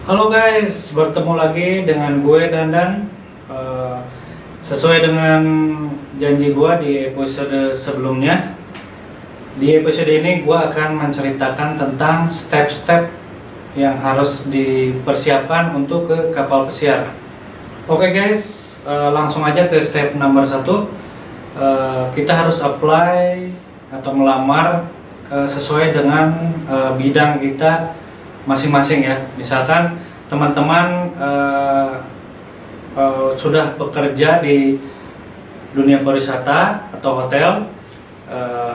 Halo guys, bertemu lagi dengan gue Dandan. Eh, Sesuai dengan janji gue di episode sebelumnya, di episode ini gue akan menceritakan tentang step-step yang harus dipersiapkan untuk ke kapal pesiar. Oke guys, langsung aja ke step nomor 1. Kita harus apply atau melamar sesuai dengan bidang kita masing-masing ya. Misalkan teman-teman sudah bekerja di dunia pariwisata atau hotel,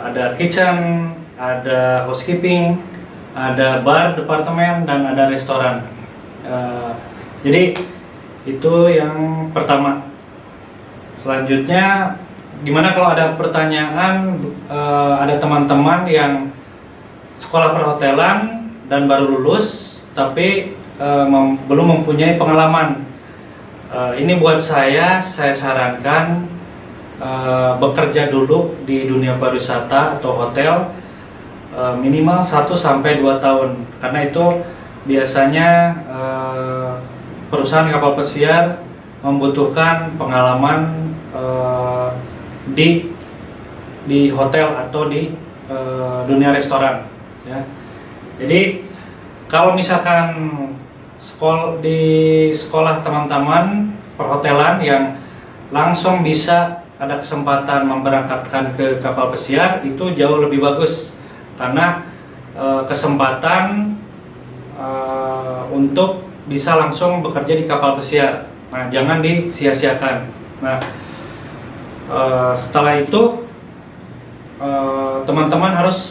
ada kitchen, ada housekeeping, ada bar departemen, dan ada restoran. Jadi itu yang pertama. Selanjutnya, gimana kalau ada pertanyaan, ada teman-teman yang sekolah perhotelan dan baru lulus tapi belum mempunyai pengalaman. Ini buat saya sarankan bekerja dulu di dunia pariwisata atau hotel minimal 1-2 tahun, karena itu biasanya perusahaan kapal pesiar membutuhkan pengalaman di hotel atau di dunia restoran ya. Jadi kalau misalkan di sekolah teman-teman perhotelan yang langsung bisa ada kesempatan memberangkatkan ke kapal pesiar, itu jauh lebih bagus karena kesempatan untuk bisa langsung bekerja di kapal pesiar. Nah, jangan disia-siakan. Nah, setelah itu teman-teman harus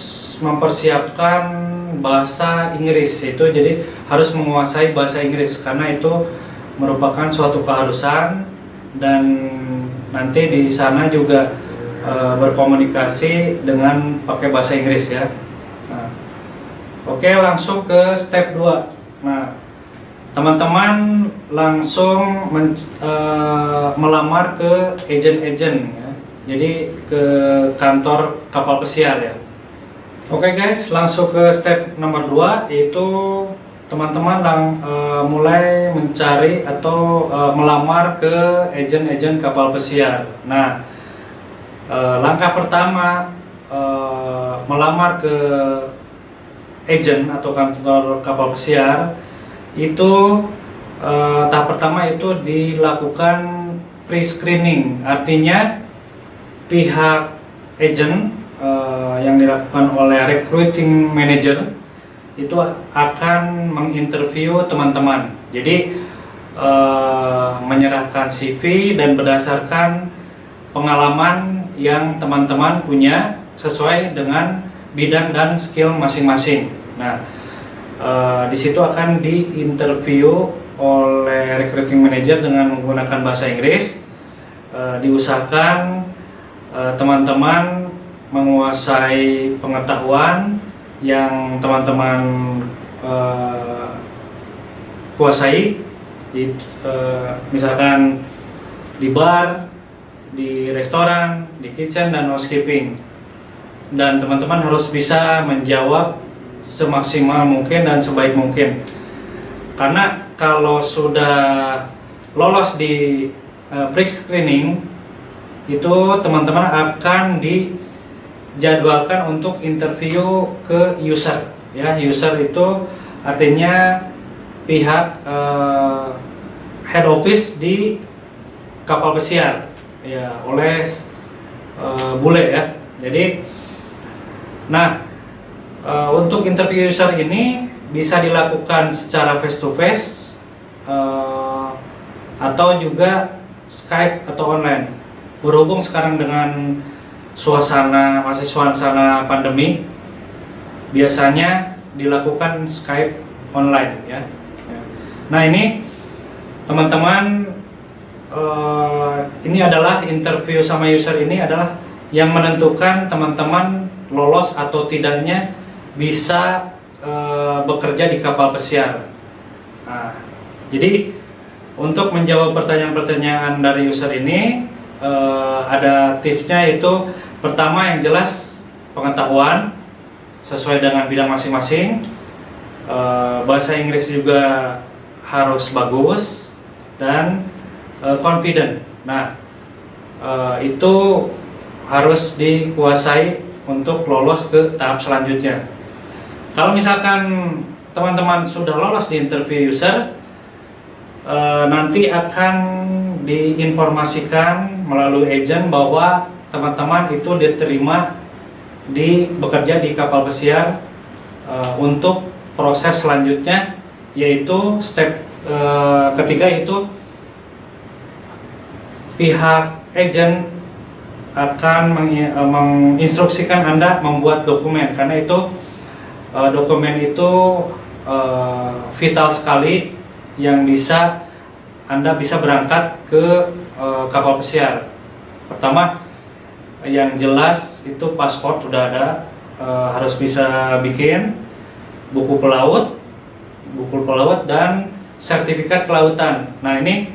mempersiapkan bahasa Inggris. Itu jadi harus menguasai bahasa Inggris karena itu merupakan suatu keharusan, dan nanti di sana juga berkomunikasi dengan pakai bahasa Inggris ya. Nah, oke, langsung ke step 2. Nah, teman-teman langsung melamar ke agen-agen ya. Jadi ke kantor kapal pesiar ya. Oke guys, langsung ke step nomor 2, yaitu teman-teman mulai mencari atau melamar ke agen-agen kapal pesiar. Nah, langkah pertama melamar ke agen atau kantor kapal pesiar itu tahap pertama itu dilakukan pre-screening, artinya pihak agen yang dilakukan oleh recruiting manager itu akan menginterview teman-teman. Jadi menyerahkan CV dan berdasarkan pengalaman yang teman-teman punya sesuai dengan bidang dan skill masing-masing. Nah, di situ akan diinterview oleh recruiting manager dengan menggunakan bahasa Inggris. Diusahakan teman-teman menguasai pengetahuan yang teman-teman kuasai, misalkan di bar, di restoran, di kitchen, dan housekeeping. Dan teman-teman harus bisa menjawab semaksimal mungkin dan sebaik mungkin. Karena kalau sudah lolos di pre-screening, itu teman-teman akan dijadwalkan untuk interview ke user ya. User itu artinya pihak head office di kapal pesiar ya, oleh bule ya. Jadi untuk interview user ini bisa dilakukan secara face to face atau juga Skype atau online. Berhubung sekarang dengan masih suasana pandemi, biasanya dilakukan Skype online ya. Nah, ini teman-teman, ini adalah interview sama user, ini adalah yang menentukan teman-teman lolos atau tidaknya bisa bekerja di kapal pesiar. Nah, jadi untuk menjawab pertanyaan-pertanyaan dari user ini, ada tipsnya, yaitu pertama yang jelas pengetahuan sesuai dengan bidang masing-masing. Bahasa Inggris juga harus bagus dan confident. Nah, itu harus dikuasai untuk lolos ke tahap selanjutnya. Kalau misalkan teman-teman sudah lolos di interview user, nanti akan diinformasikan melalui agent bahwa teman-teman itu diterima bekerja di kapal pesiar untuk proses selanjutnya, yaitu step ketiga, itu pihak agent akan menginstruksikan Anda membuat dokumen, karena itu dokumen itu vital sekali yang bisa Anda bisa berangkat ke kapal pesiar. Pertama, yang jelas itu paspor sudah ada, harus bisa bikin buku pelaut dan sertifikat kelautan. Nah, ini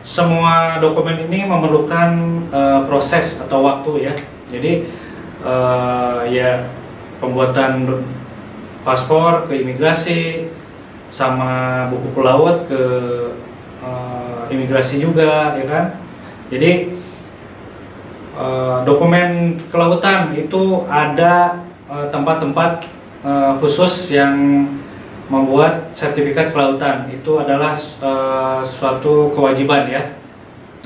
semua dokumen ini memerlukan proses atau waktu ya. Jadi ya pembuatan paspor ke imigrasi, sama buku pelaut ke imigrasi juga, ya kan. Jadi dokumen kelautan itu ada tempat-tempat khusus yang membuat sertifikat kelautan. Itu adalah suatu kewajiban ya.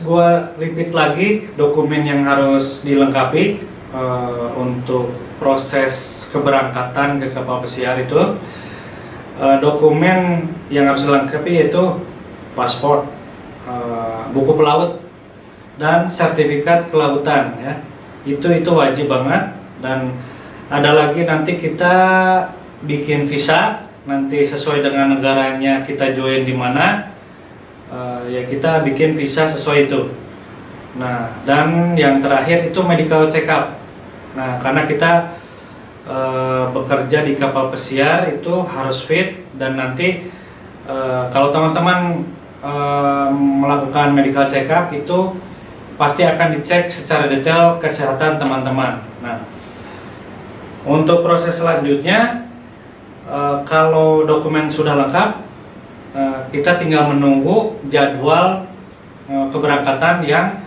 Gua repeat lagi dokumen yang harus dilengkapi untuk proses keberangkatan ke kapal pesiar itu. Dokumen yang harus dilengkapi yaitu paspor, buku pelaut, dan sertifikat kelautan ya. Itu wajib banget. Dan ada lagi, nanti kita bikin visa, nanti sesuai dengan negaranya kita join di mana, ya kita bikin visa sesuai itu. Nah, dan yang terakhir itu medical check up. Nah, karena kita bekerja di kapal pesiar itu harus fit, dan nanti kalau teman-teman melakukan medical check up itu pasti akan dicek secara detail kesehatan teman-teman. Nah, untuk proses selanjutnya, kalau dokumen sudah lengkap, kita tinggal menunggu jadwal keberangkatan yang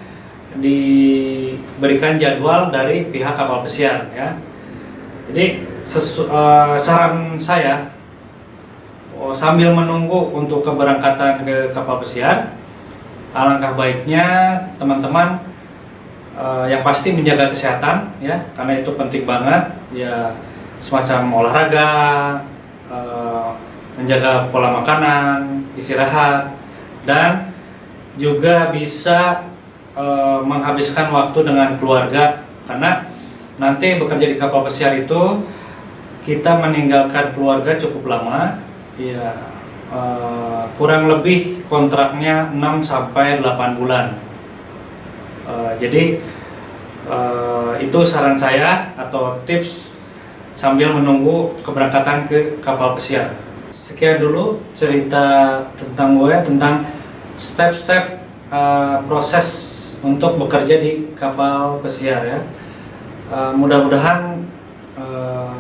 diberikan jadwal dari pihak kapal pesiar ya. Jadi saran saya, sambil menunggu untuk keberangkatan ke kapal pesiar, alangkah baiknya teman-teman yang pasti menjaga kesehatan ya, karena itu penting banget ya, semacam olahraga, menjaga pola makanan, istirahat, dan juga bisa menghabiskan waktu dengan keluarga, karena nanti bekerja di kapal pesiar itu kita meninggalkan keluarga cukup lama ya, kurang lebih kontraknya 6-8 bulan. Jadi itu saran saya atau tips sambil menunggu keberangkatan ke kapal pesiar. Sekian dulu cerita tentang gue, tentang step-step proses untuk bekerja di kapal pesiar ya. Mudah-mudahan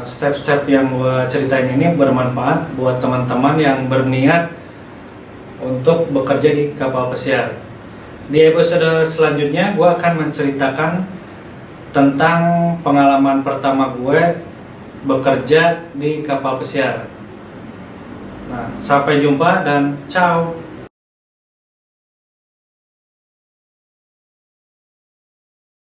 step-step yang gue ceritain ini bermanfaat buat teman-teman yang berniat untuk bekerja di kapal pesiar. Di episode selanjutnya gue akan menceritakan tentang pengalaman pertama gue bekerja di kapal pesiar. Nah, sampai jumpa dan ciao.